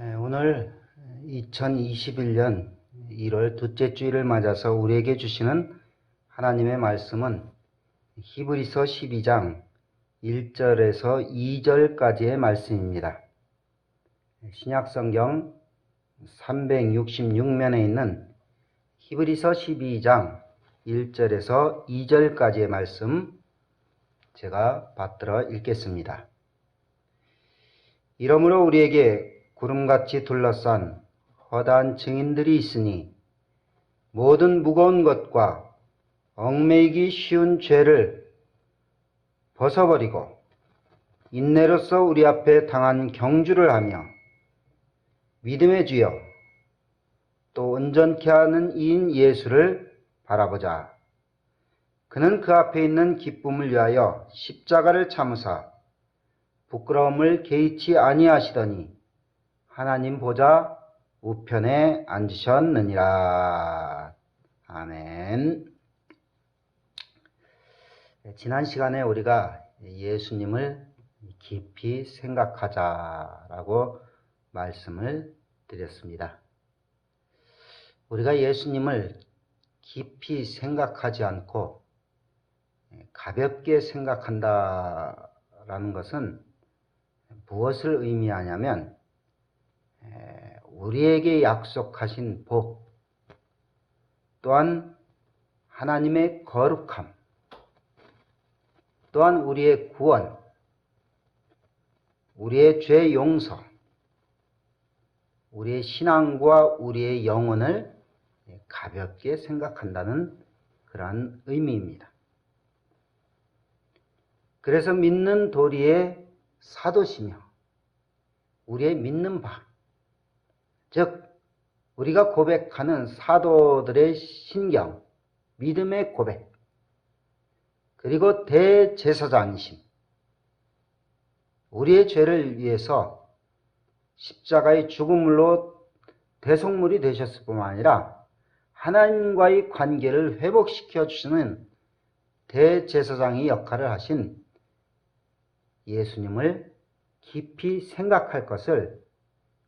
오늘 2021년 1월 둘째 주일을 맞아서 우리에게 주시는 하나님의 말씀은 히브리서 12장 1절에서 2절까지의 말씀입니다. 신약성경 366면에 있는 히브리서 12장 1절에서 2절까지의 말씀 제가 받들어 읽겠습니다. 이러므로 우리에게 구름같이 둘러싼 허다한 증인들이 있으니 모든 무거운 것과 얽매이기 쉬운 죄를 벗어버리고 인내로서 우리 앞에 당한 경주를 하며 믿음의 주여 또 온전케 하는 이인 예수를 바라보자. 그는 그 앞에 있는 기쁨을 위하여 십자가를 참으사 부끄러움을 개의치 아니하시더니 하나님 보좌 우편에 앉으셨느니라. 아멘. 지난 시간에 우리가 예수님을 깊이 생각하자라고 말씀을 드렸습니다. 우리가 예수님을 깊이 생각하지 않고 가볍게 생각한다라는 것은 무엇을 의미하냐면 우리에게 약속하신 복, 또한 하나님의 거룩함, 또한 우리의 구원, 우리의 죄 용서, 우리의 신앙과 우리의 영혼을 가볍게 생각한다는 그러한 의미입니다. 그래서 믿는 도리의 사도시며 우리의 믿는 바, 즉 우리가 고백하는 사도들의 신경, 믿음의 고백, 그리고 대제사장이심, 우리의 죄를 위해서 십자가의 죽음으로 대속물이 되셨을 뿐만 아니라 하나님과의 관계를 회복시켜 주시는 대제사장의 역할을 하신 예수님을 깊이 생각할 것을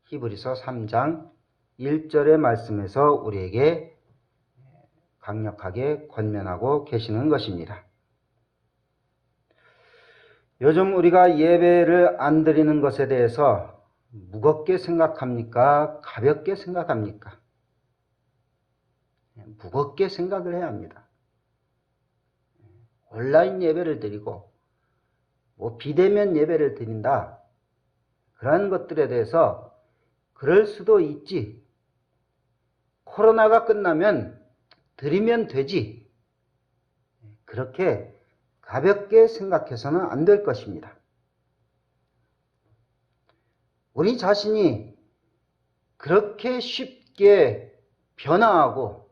히브리서 3장 1절의 말씀에서 우리에게 강력하게 권면하고 계시는 것입니다. 요즘 우리가 예배를 안 드리는 것에 대해서 무겁게 생각합니까? 가볍게 생각합니까? 무겁게 생각을 해야 합니다. 온라인 예배를 드리고 비대면 예배를 드린다. 그런 것들에 대해서 그럴 수도 있지. 코로나가 끝나면 드리면 되지. 그렇게 가볍게 생각해서는 안 될 것입니다. 우리 자신이 그렇게 쉽게 변화하고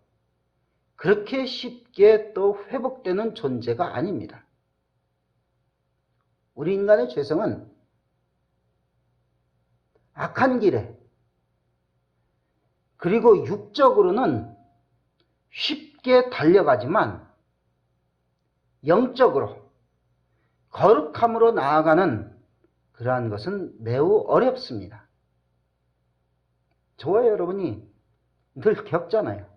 그렇게 쉽게 또 회복되는 존재가 아닙니다. 우리 인간의 죄성은 악한 길에 그리고 육적으로는 쉽게 달려가지만 영적으로 거룩함으로 나아가는 그러한 것은 매우 어렵습니다. 저와 여러분이 늘 겪잖아요.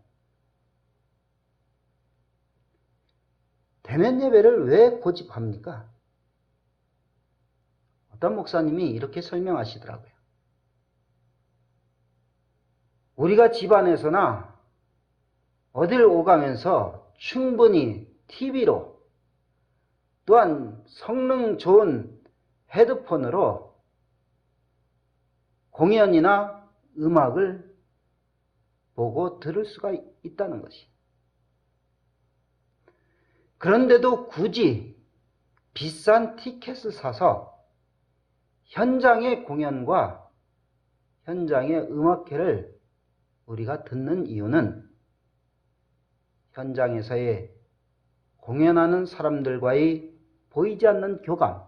대면 예배를 왜 고집합니까? 어떤 목사님이 이렇게 설명하시더라고요. 우리가 집안에서나 어딜 오가면서 충분히 TV로 또한 성능 좋은 헤드폰으로 공연이나 음악을 보고 들을 수가 있다는 것이. 그런데도 굳이 비싼 티켓을 사서 현장의 공연과 현장의 음악회를 우리가 듣는 이유는 현장에서의 공연하는 사람들과의 보이지 않는 교감,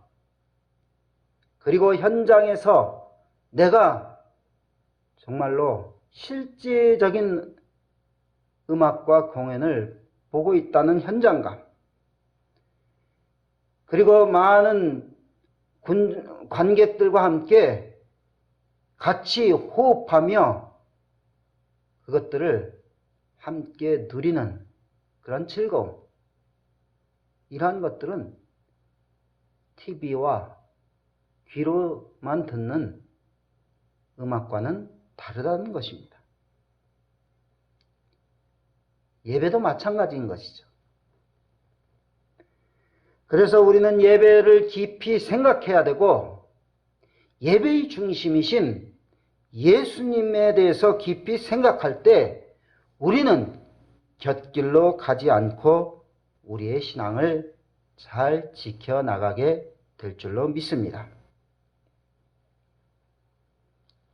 그리고 현장에서 내가 정말로 실제적인 음악과 공연을 보고 있다는 현장감, 그리고 많은 관객들과 함께 같이 호흡하며 그것들을 함께 누리는 그런 즐거움, 이러한 것들은 TV와 귀로만 듣는 음악과는 다르다는 것입니다. 예배도 마찬가지인 것이죠. 그래서 우리는 예배를 깊이 생각해야 되고, 예배의 중심이신 예수님에 대해서 깊이 생각할 때 우리는 곁길로 가지 않고 우리의 신앙을 잘 지켜나가게 될 줄로 믿습니다.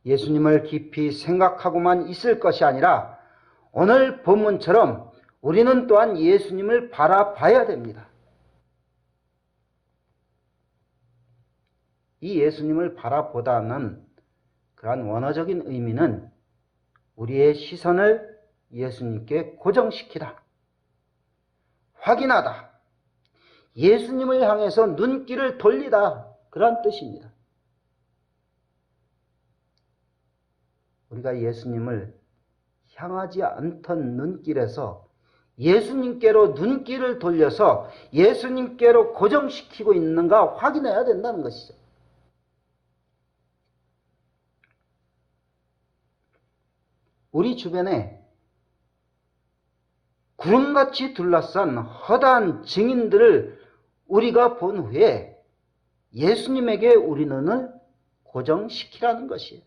예수님을 깊이 생각하고만 있을 것이 아니라 오늘 본문처럼 우리는 또한 예수님을 바라봐야 됩니다. 이 예수님을 바라보다는 그러한 원어적인 의미는 우리의 시선을 예수님께 고정시키다, 확인하다, 예수님을 향해서 눈길을 돌리다, 그런 뜻입니다. 우리가 예수님을 향하지 않던 눈길에서 예수님께로 눈길을 돌려서 예수님께로 고정시키고 있는가 확인해야 된다는 것이죠. 우리 주변에 구름같이 둘러싼 허다한 증인들을 우리가 본 후에 예수님에게 우리 눈을 고정시키라는 것이에요.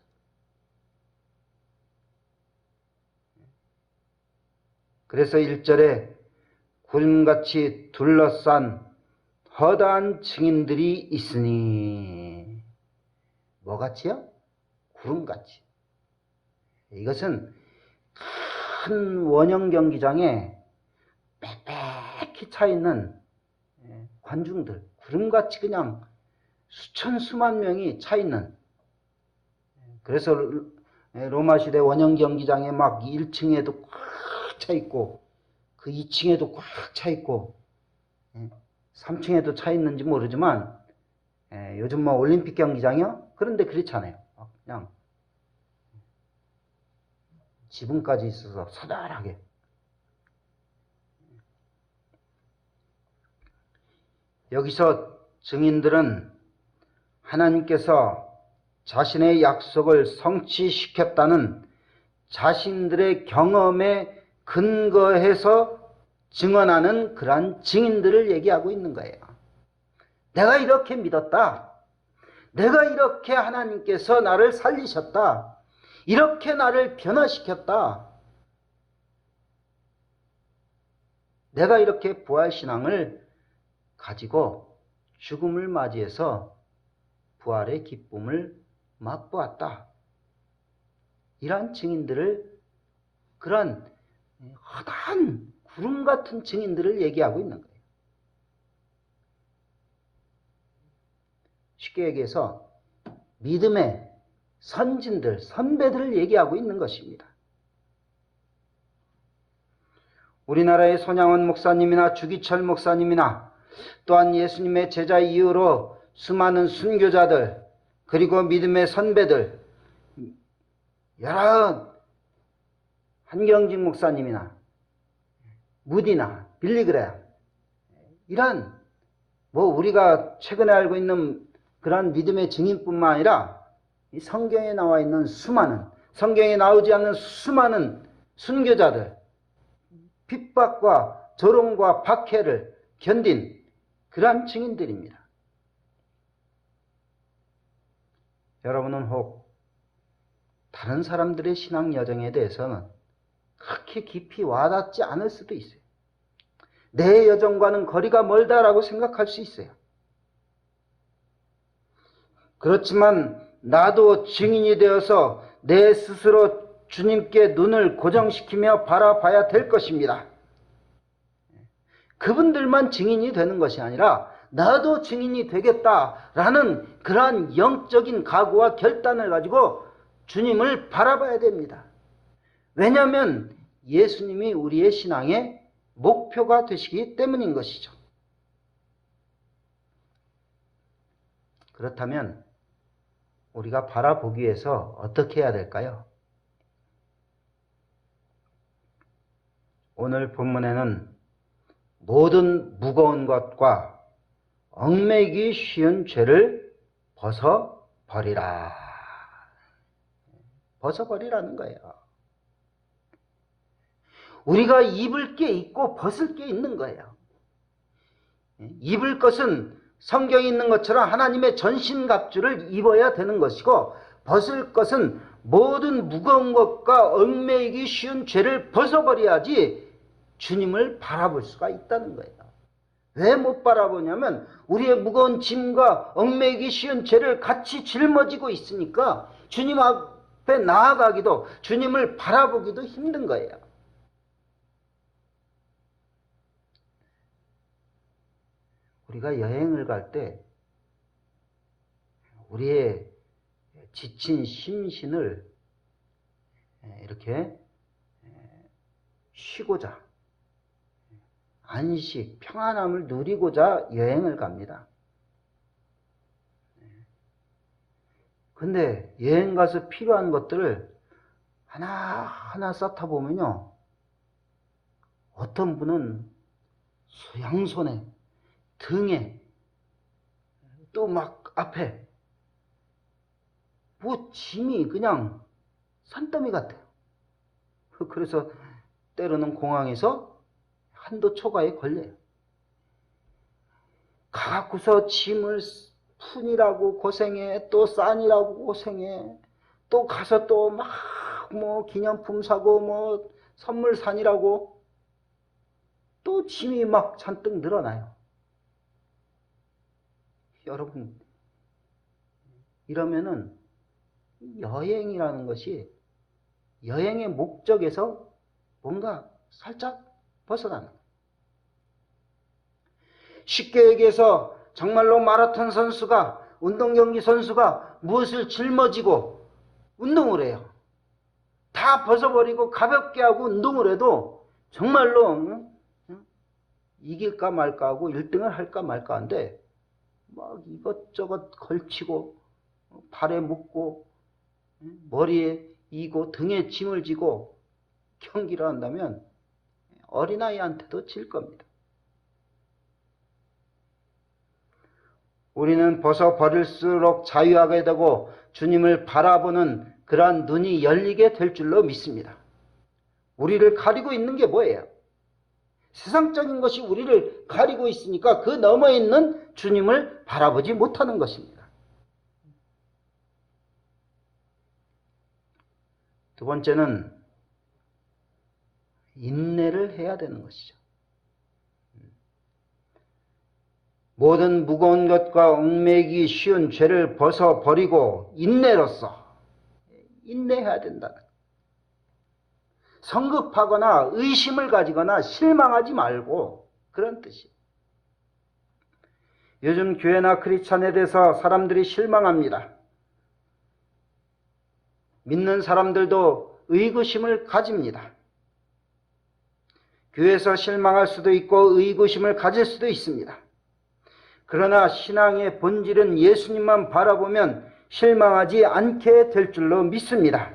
그래서 1절에 구름같이 둘러싼 허다한 증인들이 있으니, 뭐같이요? 구름같이. 이것은 큰 원형 경기장에 빽빽히 차있는 관중들, 구름같이 그냥 수천 수만 명이 차있는, 그래서 로마 시대 원형 경기장에 막 1층에도 꽉 차있고 그 2층에도 꽉 차있고 3층에도 차있는지 모르지만 요즘 뭐 올림픽 경기장이요? 그런데 그렇잖아요. 그냥 지붕까지 있어서 서늘하게. 여기서 증인들은 하나님께서 자신의 약속을 성취시켰다는 자신들의 경험에 근거해서 증언하는 그러한 증인들을 얘기하고 있는 거예요. 내가 이렇게 믿었다. 내가 이렇게 하나님께서 나를 살리셨다. 이렇게 나를 변화시켰다. 내가 이렇게 부활신앙을 가지고 죽음을 맞이해서 부활의 기쁨을 맛보았다. 이러한 증인들을, 그런 허다한 구름 같은 증인들을 얘기하고 있는 거예요. 쉽게 얘기해서 믿음의 선진들, 선배들을 얘기하고 있는 것입니다. 우리나라의 손양원 목사님이나 주기철 목사님이나 또한 예수님의 제자 이후로 수많은 순교자들, 그리고 믿음의 선배들, 여러 한경직 목사님이나 무디나 빌리그레암, 이런 우리가 최근에 알고 있는 그런 믿음의 증인뿐만 아니라 이 성경에 나와 있는 수많은, 성경에 나오지 않는 수많은 순교자들, 핍박과 조롱과 박해를 견딘 그러한 증인들입니다. 여러분은 혹 다른 사람들의 신앙 여정에 대해서는 그렇게 깊이 와닿지 않을 수도 있어요. 내 여정과는 거리가 멀다라고 생각할 수 있어요. 그렇지만 나도 증인이 되어서 내 스스로 주님께 눈을 고정시키며 바라봐야 될 것입니다. 그분들만 증인이 되는 것이 아니라 나도 증인이 되겠다라는 그러한 영적인 각오와 결단을 가지고 주님을 바라봐야 됩니다. 왜냐하면 예수님이 우리의 신앙의 목표가 되시기 때문인 것이죠. 그렇다면 우리가 바라보기 위해서 어떻게 해야 될까요? 오늘 본문에는 모든 무거운 것과 얽매이기 쉬운 죄를 벗어버리라. 벗어버리라는 거예요. 우리가 입을 게 있고 벗을 게 있는 거예요. 입을 것은 성경에 있는 것처럼 하나님의 전신갑주를 입어야 되는 것이고, 벗을 것은 모든 무거운 것과 얽매이기 쉬운 죄를 벗어버려야지 주님을 바라볼 수가 있다는 거예요. 왜 못 바라보냐면 우리의 무거운 짐과 얽매이기 쉬운 죄를 같이 짊어지고 있으니까 주님 앞에 나아가기도, 주님을 바라보기도 힘든 거예요. 우리가 여행을 갈 때 우리의 지친 심신을 이렇게 쉬고자, 안식, 평안함을 누리고자 여행을 갑니다. 근데 여행 가서 필요한 것들을 하나하나 쌓다 보면요, 어떤 분은 양손에, 등에, 또 막 앞에 뭐 짐이 그냥 산더미 같아요. 그래서 때로는 공항에서 한도 초과에 걸려요. 가갖고서 짐을 푼이라고 고생해, 또 싼이라고 고생해, 또 가서 또 막 뭐 기념품 사고 뭐 선물 산이라고 또 짐이 막 잔뜩 늘어나요. 여러분, 이러면은 여행이라는 것이 여행의 목적에서 뭔가 살짝 벗어나는 거예요. 쉽게 얘기해서 정말로 마라톤 선수가, 운동경기 선수가 무엇을 짊어지고 운동을 해요. 다 벗어버리고 가볍게 하고 운동을 해도 정말로 이길까 말까 하고 1등을 할까 말까 한데 막 이것저것 걸치고 발에 묶고 머리에 이고 등에 짐을 지고 경기를 한다면 어린아이한테도 질 겁니다. 우리는 벗어버릴수록 자유하게 되고 주님을 바라보는 그러한 눈이 열리게 될 줄로 믿습니다. 우리를 가리고 있는 게 뭐예요? 세상적인 것이 우리를 가리고 있으니까 그 너머에 있는 주님을 바라보지 못하는 것입니다. 두 번째는 인내를 해야 되는 것이죠. 모든 무거운 것과 얽매이기 쉬운 죄를 벗어버리고 인내로써 인내해야 된다는 거예요. 성급하거나 의심을 가지거나 실망하지 말고, 그런 뜻이에요. 요즘 교회나 크리스찬에 대해서 사람들이 실망합니다. 믿는 사람들도 의구심을 가집니다. 교회에서 실망할 수도 있고 의구심을 가질 수도 있습니다. 그러나 신앙의 본질은 예수님만 바라보면 실망하지 않게 될 줄로 믿습니다.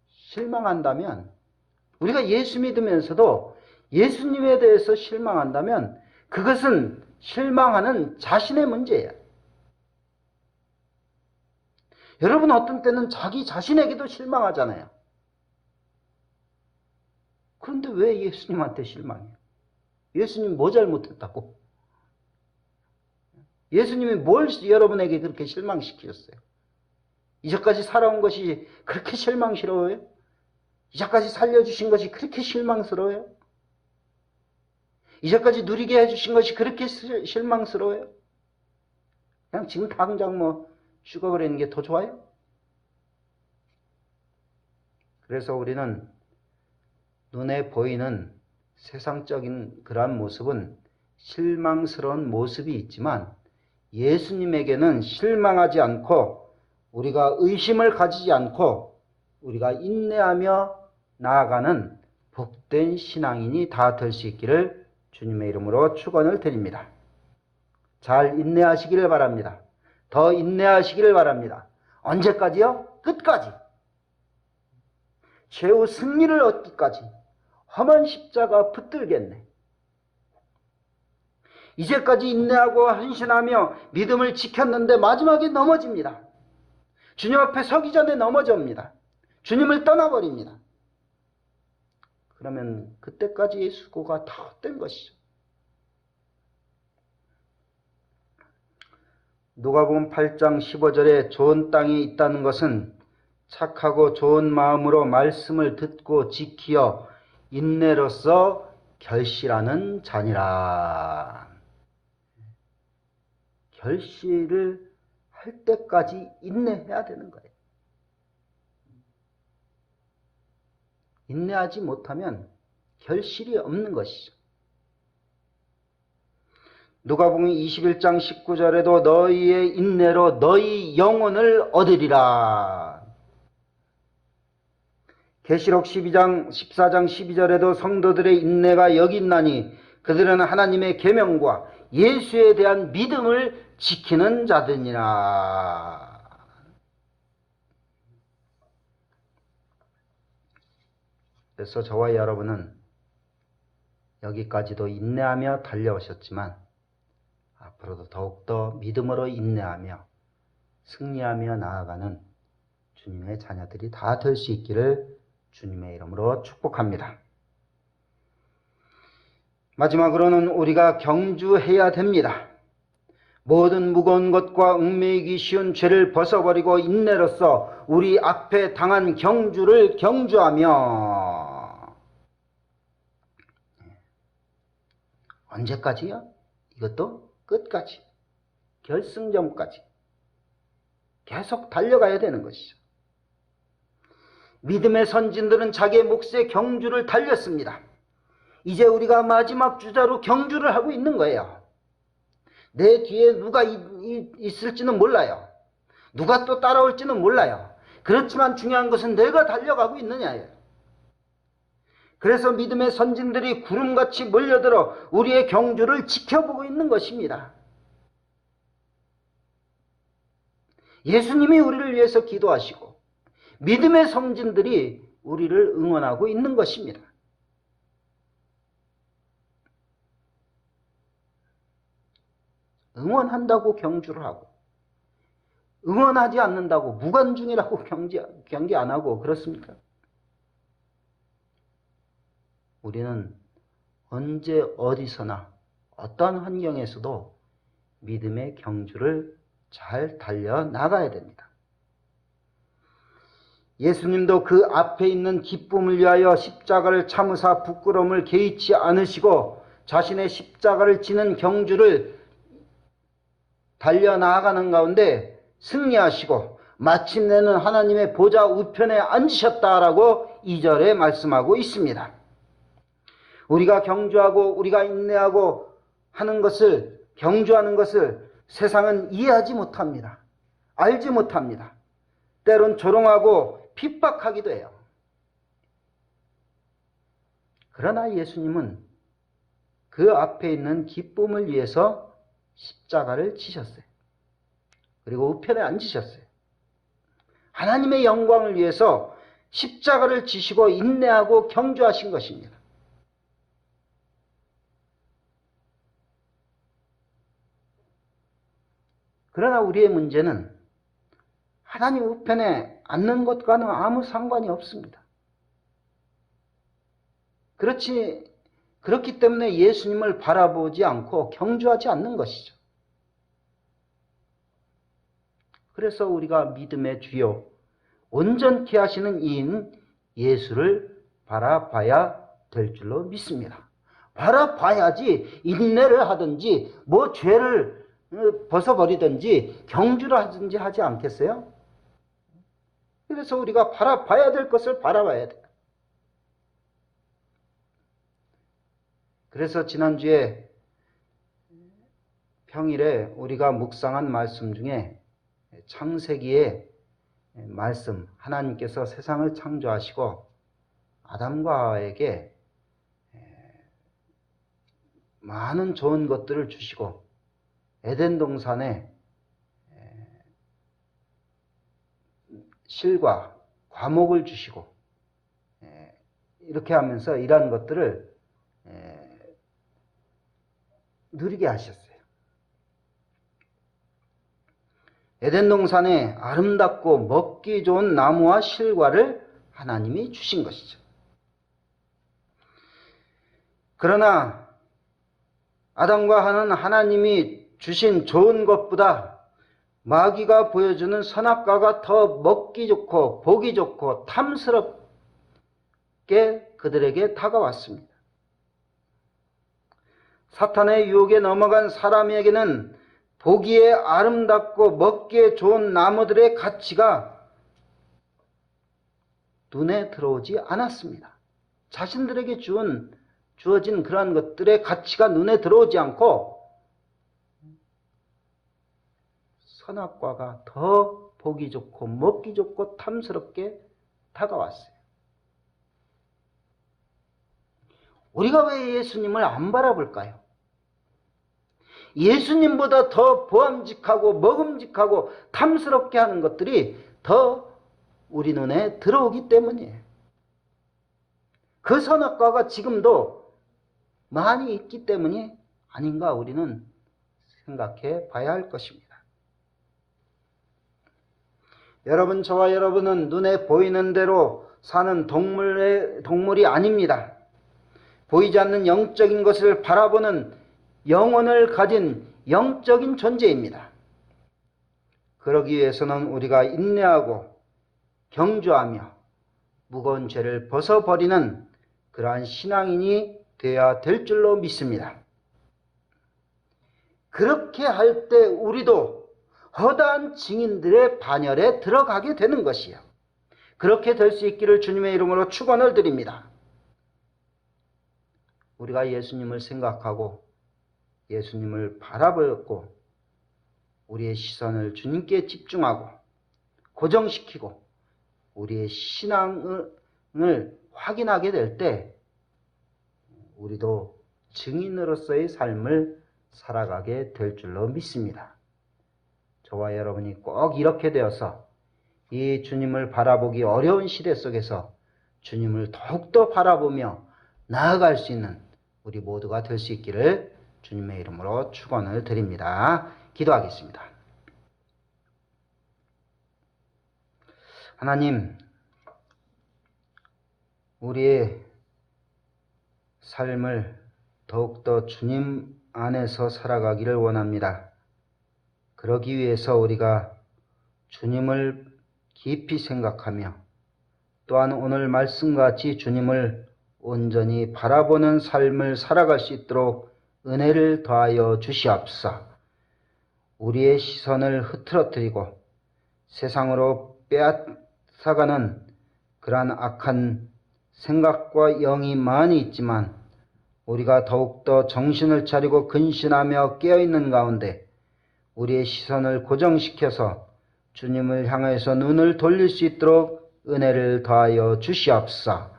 실망한다면, 우리가 예수 믿으면서도 예수님에 대해서 실망한다면 그것은 실망하는 자신의 문제예요. 여러분, 어떤 때는 자기 자신에게도 실망하잖아요. 그런데 왜 예수님한테 실망해요? 예수님 뭐 잘못했다고? 예수님이 뭘 여러분에게 그렇게 실망시키셨어요? 이제까지 살아온 것이 그렇게 실망스러워요? 이제까지 살려주신 것이 그렇게 실망스러워요? 이제까지 누리게 해주신 것이 그렇게 실망스러워요? 그냥 지금 당장 뭐 죽어버리는 게 더 좋아요? 그래서 우리는 눈에 보이는 세상적인 그러한 모습은 실망스러운 모습이 있지만 예수님에게는 실망하지 않고 우리가 의심을 가지지 않고 우리가 인내하며 나아가는 복된 신앙인이 다 될 수 있기를 주님의 이름으로 축원을 드립니다. 잘 인내하시기를 바랍니다. 더 인내하시기를 바랍니다. 언제까지요? 끝까지. 최후 승리를 얻기까지 험한 십자가 붙들겠네. 이제까지 인내하고 헌신하며 믿음을 지켰는데 마지막에 넘어집니다. 주님 앞에 서기 전에 넘어집니다. 주님을 떠나버립니다. 그러면 그때까지의 수고가 다 헛된 것이죠. 누가복음 8장 15절에 좋은 땅에 있다는 것은 착하고 좋은 마음으로 말씀을 듣고 지키어 인내로서 결실하는 자니라. 결실을 할 때까지 인내해야 되는 거예요. 인내하지 못하면 결실이 없는 것이죠. 누가복음 21장 19절에도 너희의 인내로 너희 영혼을 얻으리라. 계시록 14장 12절에도 성도들의 인내가 여기 있나니 그들은 하나님의 계명과 예수에 대한 믿음을 지키는 자들이라. 그래서 저와 여러분은 여기까지도 인내하며 달려오셨지만 앞으로도 더욱더 믿음으로 인내하며 승리하며 나아가는 주님의 자녀들이 다 될 수 있기를 주님의 이름으로 축복합니다. 마지막으로는 우리가 경주해야 됩니다. 모든 무거운 것과 얽매이기 쉬운 죄를 벗어버리고 인내로써 우리 앞에 당한 경주를 경주하며 언제까지요? 이것도 끝까지, 결승점까지 계속 달려가야 되는 것이죠. 믿음의 선진들은 자기의 몫의 경주를 달렸습니다. 이제 우리가 마지막 주자로 경주를 하고 있는 거예요. 내 뒤에 누가 있을지는 몰라요. 누가 또 따라올지는 몰라요. 그렇지만 중요한 것은 내가 달려가고 있느냐예요. 그래서 믿음의 선진들이 구름같이 몰려들어 우리의 경주를 지켜보고 있는 것입니다. 예수님이 우리를 위해서 기도하시고 믿음의 선진들이 우리를 응원하고 있는 것입니다. 응원한다고 경주를 하고 응원하지 않는다고 무관중이라고 경기 안 하고 그렇습니까? 우리는 언제 어디서나 어떤 환경에서도 믿음의 경주를 잘 달려나가야 됩니다. 예수님도 그 앞에 있는 기쁨을 위하여 십자가를 참으사 부끄러움을 개의치 않으시고 자신의 십자가를 지는 경주를 달려나가는 가운데 승리하시고 마침내는 하나님의 보좌 우편에 앉으셨다라고 2절에 말씀하고 있습니다. 우리가 경주하고 우리가 인내하고 하는 것을, 경주하는 것을 세상은 이해하지 못합니다. 알지 못합니다. 때론 조롱하고 핍박하기도 해요. 그러나 예수님은 그 앞에 있는 기쁨을 위해서 십자가를 지셨어요. 그리고 우편에 앉으셨어요. 하나님의 영광을 위해서 십자가를 지시고 인내하고 경주하신 것입니다. 그러나 우리의 문제는 하나님 우편에 앉는 것과는 아무 상관이 없습니다. 그렇기 때문에 예수님을 바라보지 않고 경주하지 않는 것이죠. 그래서 우리가 믿음의 주요, 온전케 하시는 이인 예수를 바라봐야 될 줄로 믿습니다. 바라봐야지 인내를 하든지 뭐 죄를 벗어버리든지 경주를 하든지 하지 않겠어요? 그래서 우리가 바라봐야 될 것을 바라봐야 돼요. 그래서 지난주에 평일에 우리가 묵상한 말씀 중에 창세기의 말씀, 하나님께서 세상을 창조하시고 아담과 하와에게 많은 좋은 것들을 주시고 에덴 동산에 실과 과목을 주시고 이렇게 하면서 이러한 것들을 누리게 하셨어요. 에덴 동산에 아름답고 먹기 좋은 나무와 실과를 하나님이 주신 것이죠. 그러나 아담과 하와는 하나님이 주신 좋은 것보다 마귀가 보여주는 선악과가 더 먹기 좋고 보기 좋고 탐스럽게 그들에게 다가왔습니다. 사탄의 유혹에 넘어간 사람에게는 보기에 아름답고 먹기에 좋은 나무들의 가치가 눈에 들어오지 않았습니다. 자신들에게 주어진 그러한 것들의 가치가 눈에 들어오지 않고 선악과가 더 보기 좋고 먹기 좋고 탐스럽게 다가왔어요. 우리가 왜 예수님을 안 바라볼까요? 예수님보다 더 보암직하고 먹음직하고 탐스럽게 하는 것들이 더 우리 눈에 들어오기 때문이에요. 그 선악과가 지금도 많이 있기 때문이 아닌가 우리는 생각해 봐야 할 것입니다. 여러분, 저와 여러분은 눈에 보이는 대로 사는 동물이 아닙니다. 보이지 않는 영적인 것을 바라보는 영혼을 가진 영적인 존재입니다. 그러기 위해서는 우리가 인내하고 경주하며 무거운 죄를 벗어버리는 그러한 신앙인이 되어야 될 줄로 믿습니다. 그렇게 할 때 우리도 허다한 증인들의 반열에 들어가게 되는 것이요. 그렇게 될 수 있기를 주님의 이름으로 축원을 드립니다. 우리가 예수님을 생각하고 예수님을 바라보고 우리의 시선을 주님께 집중하고 고정시키고 우리의 신앙을 확인하게 될 때 우리도 증인으로서의 삶을 살아가게 될 줄로 믿습니다. 저와 여러분이 꼭 이렇게 되어서 이 주님을 바라보기 어려운 시대 속에서 주님을 더욱더 바라보며 나아갈 수 있는 우리 모두가 될 수 있기를 주님의 이름으로 축원을 드립니다. 기도하겠습니다. 하나님, 우리의 삶을 더욱더 주님 안에서 살아가기를 원합니다. 그러기 위해서 우리가 주님을 깊이 생각하며 또한 오늘 말씀같이 주님을 온전히 바라보는 삶을 살아갈 수 있도록 은혜를 더하여 주시옵소서. 우리의 시선을 흐트러뜨리고 세상으로 빼앗아가는 그러한 악한 생각과 영이 많이 있지만 우리가 더욱더 정신을 차리고 근신하며 깨어있는 가운데 우리의 시선을 고정시켜서 주님을 향해서 눈을 돌릴 수 있도록 은혜를 더하여 주시옵소서.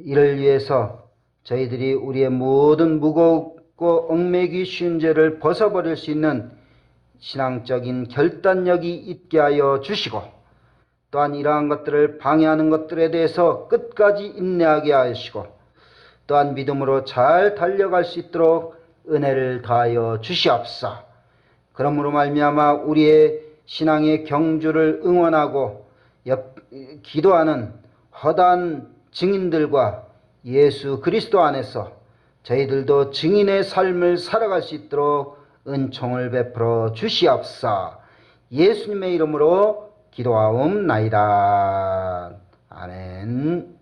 이를 위해서 저희들이 우리의 모든 무겁고 얽매기 쉬운 죄를 벗어버릴 수 있는 신앙적인 결단력이 있게 하여 주시고 또한 이러한 것들을 방해하는 것들에 대해서 끝까지 인내하게 하시고 또한 믿음으로 잘 달려갈 수 있도록 은혜를 더하여 주시옵소서. 그러므로 말미암아 우리의 신앙의 경주를 응원하고 기도하는 허다한 증인들과 예수 그리스도 안에서 저희들도 증인의 삶을 살아갈 수 있도록 은총을 베풀어 주시옵소서. 예수님의 이름으로 기도하옵나이다. 아멘.